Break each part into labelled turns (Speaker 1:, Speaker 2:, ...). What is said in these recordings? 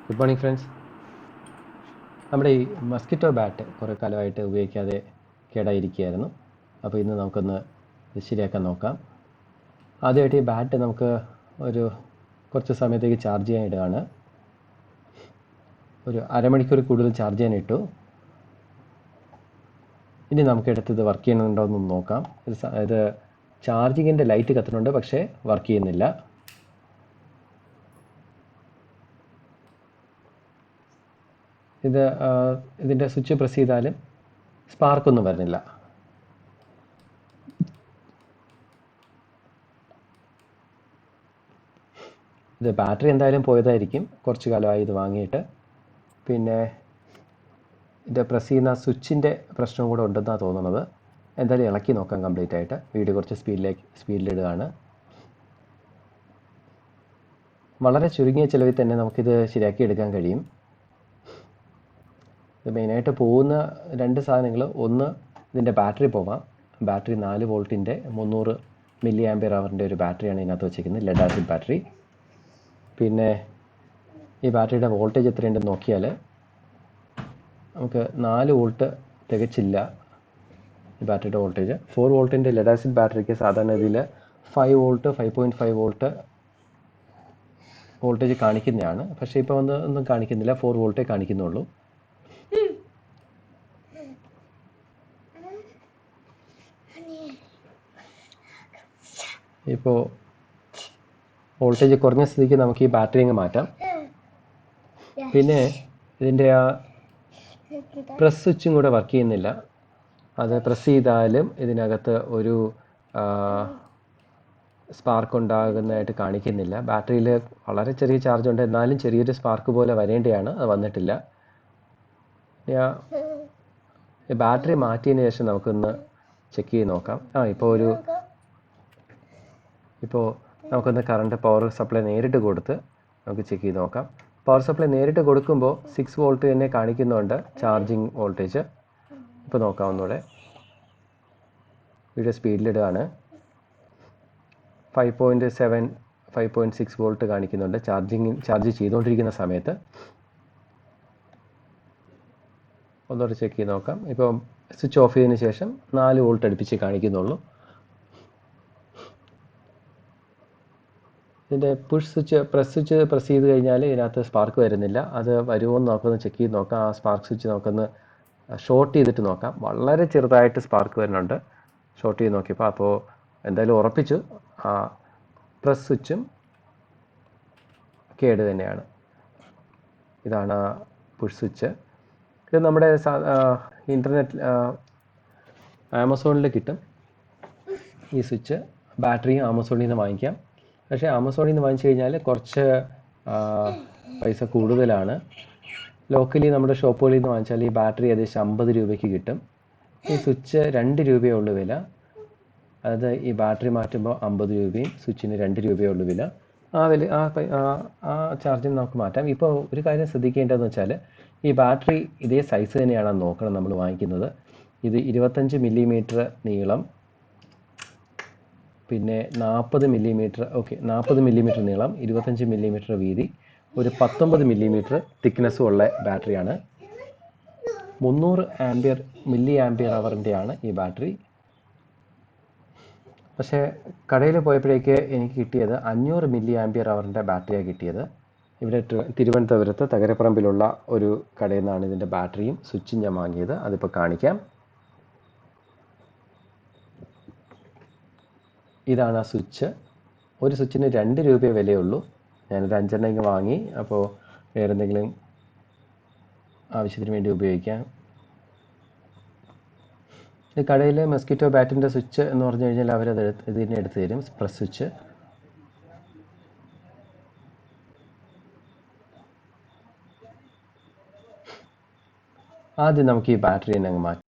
Speaker 1: Good morning friends. നമ്മുടെ ഈ mosquito bat കുറേ കാലമായിട്ട് ഉപയോഗിക്കാതെ കേടായിരിക്കുകയായിരുന്നു. അപ്പോൾ ഇന്ന് നമുക്കൊന്ന് ഇത് ശരിയാക്കാൻ നോക്കാം. ആദ്യമായിട്ട് ഈ ബാറ്റ് നമുക്ക് കുറച്ച് സമയത്തേക്ക് ചാർജ് ചെയ്യാൻ ഇടുകയാണ്. ഒരു അരമണിക്കൂർ കൂടുതൽ ചാർജ് ചെയ്യാൻ ഇട്ടു. ഇനി നമുക്ക് എടുത്തത് വർക്ക് ചെയ്യുന്നുണ്ടോ എന്നൊന്ന് നോക്കാം. ഇത് ചാർജിങ്ങിൻ്റെ ലൈറ്റ് കത്തുന്നുണ്ട്, പക്ഷേ വർക്ക് ചെയ്യുന്നില്ല. ഇതിൻ്റെ സ്വിച്ച് പ്രസ് ചെയ്താലും സ്പാർക്കൊന്നും വരുന്നില്ല. ഇത് ബാറ്ററി എന്തായാലും പോയതായിരിക്കും, കുറച്ച് കാലമായി ഇത് വാങ്ങിയിട്ട്. പിന്നെ ഇത് പ്രസ് ചെയ്യുന്ന സ്വിച്ചിൻ്റെ പ്രശ്നം കൂടെ ഉണ്ടെന്നാണ് തോന്നുന്നത്. എന്തായാലും ഇളക്കി നോക്കാം കംപ്ലീറ്റ് ആയിട്ട്. വീഡിയോ കുറച്ച് സ്പീഡിലിടുകയാണ്. വളരെ ചുരുങ്ങിയ ചിലവിൽ തന്നെ നമുക്കിത് ശരിയാക്കി എടുക്കാൻ കഴിയും. ഇത് മെയിനായിട്ട് പോകുന്ന രണ്ട് സാധനങ്ങൾ, ഒന്ന് ഇതിൻ്റെ ബാറ്ററി പോവാം. ബാറ്ററി 4 വോൾട്ടിൻ്റെ 300 മില്ലി ആംപിയർ അവറിൻ്റെ ഒരു ബാറ്ററിയാണ് ഇതിനകത്ത് വെച്ചിരിക്കുന്നത്, ലെഡ് ആസിഡ് ബാറ്ററി. പിന്നെ ഈ ബാറ്ററിയുടെ വോൾട്ടേജ് എത്രയുണ്ടെന്ന് നോക്കിയാൽ നമുക്ക് 4 വോൾട്ട് തികച്ചില്ല ഈ ബാറ്ററിയുടെ വോൾട്ടേജ്. 4 വോൾട്ടിൻ്റെ ലെഡ് ആസിഡ് ബാറ്ററിക്ക് സാധാരണ ഇതിൽ 5 വോൾട്ട് 5.5 വോൾട്ട് വോൾട്ടേജ് കാണിക്കുന്നതാണ്. പക്ഷേ ഇപ്പോൾ ഒന്നും കാണിക്കുന്നില്ല, 4 വോൾട്ടേ കാണിക്കുന്നുള്ളൂ. ഇപ്പോൾ വോൾട്ടേജ് കുറഞ്ഞ സ്ഥിതിക്ക് നമുക്ക് ഈ ബാറ്ററി അങ്ങ് മാറ്റാം. പിന്നെ ഇതിൻ്റെ ആ പ്രസ് സ്വിച്ചും കൂടെ വർക്ക് ചെയ്യുന്നില്ല. അത് പ്രസ് ചെയ്താലും ഇതിനകത്ത് ഒരു സ്പാർക്ക് ഉണ്ടാകുന്നതായിട്ട് കാണിക്കുന്നില്ല. ബാറ്ററിയിൽ വളരെ ചെറിയ ചാർജ് ഉണ്ട്, എന്നാലും ചെറിയൊരു സ്പാർക്ക് പോലെ വരേണ്ടതാണ്, അത് വന്നിട്ടില്ല. ബാറ്ററി മാറ്റിയതിന് ശേഷം നമുക്കൊന്ന് ചെക്ക് ചെയ്ത് നോക്കാം. ഇപ്പോൾ നമുക്കൊന്ന് കറണ്ട് പവർ സപ്ലൈ നേരിട്ട് കൊടുത്ത് നമുക്ക് ചെക്ക് ചെയ്ത് നോക്കാം. പവർ സപ്ലൈ നേരിട്ട് കൊടുക്കുമ്പോൾ 6 വോൾട്ട് തന്നെ കാണിക്കുന്നുണ്ട് ചാർജിങ് വോൾട്ടേജ്. ഇപ്പോൾ നോക്കാം ഒന്നുകൂടെ. വീഡിയോ സ്പീഡിലിടുകയാണ്. 5.7 5.6 വോൾട്ട് കാണിക്കുന്നുണ്ട് ചാർജ് ചെയ്തുകൊണ്ടിരിക്കുന്ന സമയത്ത്. ഒന്നുകൂടെ ചെക്ക് ചെയ്ത് നോക്കാം. ഇപ്പോൾ സ്വിച്ച് ഓഫ് ചെയ്തതിന് ശേഷം 4 വോൾട്ട് അടുപ്പിച്ച് കാണിക്കുന്നുള്ളൂ. ഇതിൻ്റെ പ്രസ് സ്വിച്ച് പ്രസ് ചെയ്ത് കഴിഞ്ഞാൽ ഇതിനകത്ത് സ്പാർക്ക് വരുന്നില്ല. അത് വരുമോ എന്ന് നമുക്കൊന്ന് ചെക്ക് ചെയ്ത് നോക്കാം. ആ സ്പാർക്ക് സ്വിച്ച് നമുക്കൊന്ന് ഷോർട്ട് ചെയ്തിട്ട് നോക്കാം. വളരെ ചെറുതായിട്ട് സ്പാർക്ക് വരുന്നുണ്ട് ഷോർട്ട് ചെയ്ത് നോക്കിയപ്പോൾ. അപ്പോൾ എന്തായാലും ഉറപ്പിച്ചു ആ പ്രസ് സ്വിച്ചും കേട് തന്നെയാണ്. ഇതാണ് പുഷ് സ്വിച്ച്. ഇത് നമ്മുടെ ഇൻ്റർനെറ്റ് ആമസോണിൽ കിട്ടും ഈ സ്വിച്ച്. ബാറ്ററിയും ആമസോണിൽ നിന്ന് വാങ്ങിക്കാം. പക്ഷേ ആമസോണിൽ നിന്ന് വാങ്ങിച്ചു കഴിഞ്ഞാൽ കുറച്ച് പൈസ കൂടുതലാണ്. ലോക്കലി നമ്മുടെ ഷോപ്പുകളിൽ നിന്ന് വാങ്ങിച്ചാൽ ഈ ബാറ്ററി ഏകദേശം 50 രൂപയ്ക്ക് കിട്ടും. ഈ സ്വിച്ച് 2 രൂപയേ ഉള്ളൂ വില. അതായത് ഈ ബാറ്ററി മാറ്റുമ്പോൾ 50 രൂപയും സ്വിച്ചിന് 2 രൂപയേ ഉള്ളൂ വില. ആ ചാർജിന് നമുക്ക് മാറ്റാം. ഇപ്പോൾ ഒരു കാര്യം ശ്രദ്ധിക്കേണ്ടതെന്ന് വെച്ചാൽ ഈ ബാറ്ററി ഇതേ സൈസ് തന്നെയാണെന്ന് നോക്കണം നമ്മൾ വാങ്ങിക്കുന്നത്. ഇത് 25 മില്ലിമീറ്റർ നീളം, പിന്നെ 40 മില്ലിമീറ്റർ നീളം, 25 മില്ലിമീറ്റർ വീതി, ഒരു 19 മില്ലിമീറ്റർ തിക്നെസ്സും ഉള്ള ബാറ്ററിയാണ്. 300 മില്ലി ആംപിയർ അവറിൻ്റെയാണ് ഈ ബാറ്ററി. പക്ഷേ കടയിൽ പോയപ്പോഴേക്ക് എനിക്ക് കിട്ടിയത് 500 മില്ലി ആംപിയർ അവറിൻ്റെ ബാറ്ററിയാണ് കിട്ടിയത്. ഇവിടെ തിരുവനന്തപുരത്ത് തകരപ്പറമ്പിലുള്ള ഒരു കടയിൽ നിന്നാണ് ഇതിൻ്റെ ബാറ്ററിയും സ്വിച്ചും ഞാൻ വാങ്ങിയത്. അതിപ്പോൾ കാണിക്കാം. ഇതാണ് ആ സ്വിച്ച്. ഒരു സ്വിച്ചിന് 2 രൂപയെ വിലയുള്ളൂ. ഞാനൊരു 5 വാങ്ങി. അപ്പോൾ വേറെ എന്തെങ്കിലും ആവശ്യത്തിന് വേണ്ടി ഉപയോഗിക്കാം. ഈ കടയിൽ മസ്കിറ്റോ ബാറ്റിൻ്റെ സ്വിച്ച് എന്ന് പറഞ്ഞു കഴിഞ്ഞാൽ അവരത് ഇതിനെ എടുത്ത് തരും, പ്രസ് സ്വിച്ച്. ആദ്യം നമുക്ക് ഈ ബാറ്ററി തന്നെ അങ്ങ് മാറ്റാം.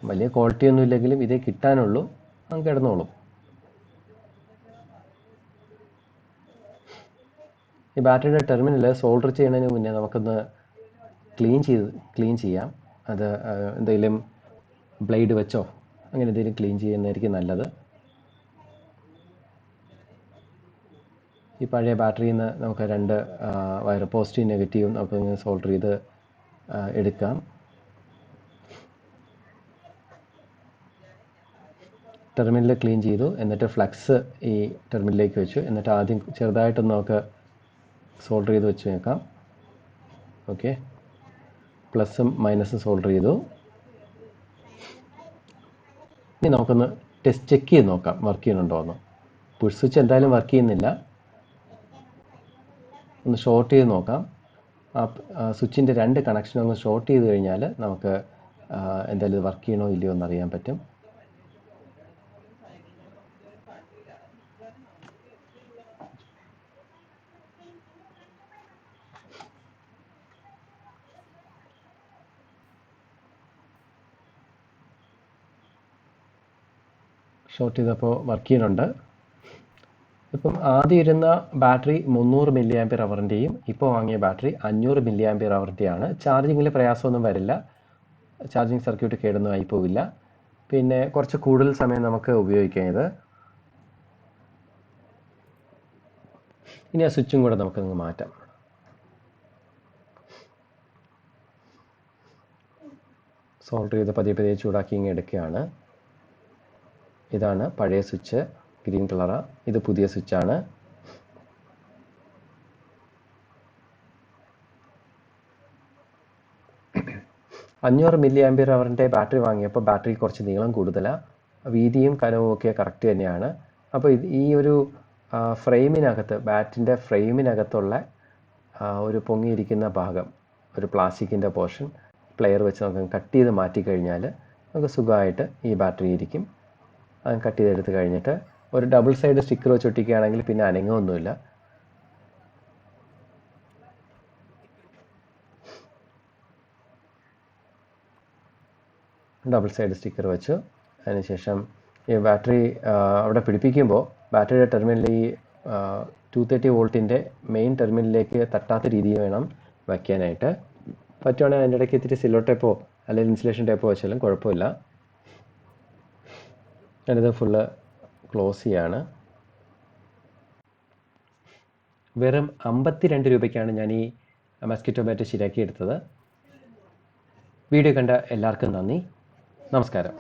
Speaker 1: വലിയ ക്വാളിറ്റി ഒന്നും ഇല്ലെങ്കിലും ഇതേ കിട്ടാനുള്ളൂ, അങ്ങ് കിടന്നോളും. ഈ ബാറ്ററിയുടെ ടെർമിനൽ സോൾഡർ ചെയ്യുന്നതിന് മുന്നേ നമുക്കൊന്ന് ക്ലീൻ ചെയ്യാം. അത് എന്തെങ്കിലും ബ്ലേഡ് വെച്ചോ അങ്ങനെ എന്തെങ്കിലും ക്ലീൻ ചെയ്യുന്നതായിരിക്കും നല്ലത്. ഈ പഴയ ബാറ്ററിയിൽ നിന്ന് നമുക്ക് രണ്ട് വയർ പോസിറ്റീവ് നെഗറ്റീവും നമുക്ക് സോൾഡർ ചെയ്ത് എടുക്കാം. ടെർമിനൽ ക്ലീൻ ചെയ്തു, എന്നിട്ട് ഫ്ലക്സ് ഈ ടെർമിനലിലേക്ക് വെച്ചു. എന്നിട്ട് ആദ്യം ചെറുതായിട്ടൊന്ന് നമുക്ക് സോൾഡർ ചെയ്ത് വെച്ച് നോക്കാം. ഓക്കെ, പ്ലസും മൈനസും സോൾഡർ ചെയ്തു. ഇനി നമുക്കൊന്ന് ചെക്ക് ചെയ്ത് നോക്കാം വർക്ക് ചെയ്യുന്നുണ്ടോ എന്ന്. പുഷ് സ്വിച്ച് എന്തായാലും വർക്ക് ചെയ്യുന്നില്ല. ഒന്ന് ഷോർട്ട് ചെയ്ത് നോക്കാം. ആ സ്വിച്ചിൻ്റെ രണ്ട് കണക്ഷനും ഒന്ന് ഷോർട്ട് ചെയ്ത് കഴിഞ്ഞാൽ നമുക്ക് എന്തായാലും വർക്ക് ചെയ്യണോ ഇല്ലയോ എന്ന് അറിയാൻ പറ്റും. ഷോർട്ട് ചെയ്തപ്പോൾ വർക്ക് ചെയ്യുന്നുണ്ട്. ഇപ്പം ആദ്യം ഇരുന്ന ബാറ്ററി 300 മില്ലി ആംപിയർ അവറിൻ്റെയും ഇപ്പോൾ വാങ്ങിയ ബാറ്ററി 500 മില്ലി ആംപിയർ അവറിൻ്റെയാണ്. ചാർജിങ്ങിൽ പ്രയാസമൊന്നും വരില്ല, ചാർജിങ് സർക്യൂട്ട് കേടൊന്നും ആയി പോവില്ല. പിന്നെ കുറച്ച് കൂടുതൽ സമയം നമുക്ക് ഉപയോഗിക്കാം ഇത്. ഇനി ആ സ്വിച്ചും കൂടെ നമുക്കങ്ങ് മാറ്റാം. സോൾഡർ ചെയ്ത് പതിയെ ചൂടാക്കി ഇങ്ങനെ എടുക്കുകയാണ്. ഇതാണ് പഴയ സ്വിച്ച്, ഗ്രീൻ കളറാണ്. ഇത് പുതിയ സ്വിച്ചാണ്. അഞ്ഞൂറ് മില്ലി ആംപിയർ അവറിൻ്റെ ബാറ്ററി വാങ്ങിയപ്പോൾ ബാറ്ററി കുറച്ച് നീളം കൂടുതലാണ്, വീതിയും കനവും ഒക്കെ കറക്റ്റ് തന്നെയാണ്. അപ്പോൾ ഈ ഒരു ഫ്രെയിമിനകത്ത്, ബാറ്റിൻ്റെ ഫ്രെയിമിനകത്തുള്ള ഒരു പൊങ്ങിയിരിക്കുന്ന ഭാഗം, ഒരു പ്ലാസ്റ്റിക്കിൻ്റെ പോർഷൻ പ്ലെയർ വെച്ച് നമുക്ക് കട്ട് ചെയ്ത് മാറ്റിക്കഴിഞ്ഞാൽ നമുക്ക് സുഖമായിട്ട് ഈ ബാറ്ററി ഇരിക്കും. അത് കട്ട് ചെയ്തെടുത്ത് കഴിഞ്ഞിട്ട് ഒരു ഡബിൾ സൈഡ് സ്റ്റിക്കർ വെച്ച് ഒട്ടിക്കുകയാണെങ്കിൽ പിന്നെ അനങ്ങുമൊന്നുമില്ല. ഡബിൾ സൈഡ് സ്റ്റിക്കർ വെച്ചു. അതിനുശേഷം ഈ ബാറ്ററി അവിടെ പിടിപ്പിക്കുമ്പോൾ ബാറ്ററിയുടെ ടെർമിനൽ ഈ 230 വോൾട്ടിൻ്റെ മെയിൻ ടെർമിനലിലേക്ക് തട്ടാത്ത രീതിയിൽ വേണം വയ്ക്കാനായിട്ട്. പറ്റുവാണെങ്കിൽ അതിൻ്റെ ഇടയ്ക്ക് ഇത്തിരി സില്ലോ ടേപ്പോ അല്ലെങ്കിൽ ഇൻസുലേഷൻ ടേപ്പോ വെച്ചാലും കുഴപ്പമില്ല. ഞാനിത് ഫുള്ള് ക്ലോസ് ചെയ്യാണ്. വെറും 52 രൂപയ്ക്കാണ് ഞാൻ ഈ മസ്കിറ്റോ ബാറ്റ് ശരിയാക്കി എടുത്തത്. വീഡിയോ കണ്ട എല്ലാവർക്കും നന്ദി. നമസ്കാരം.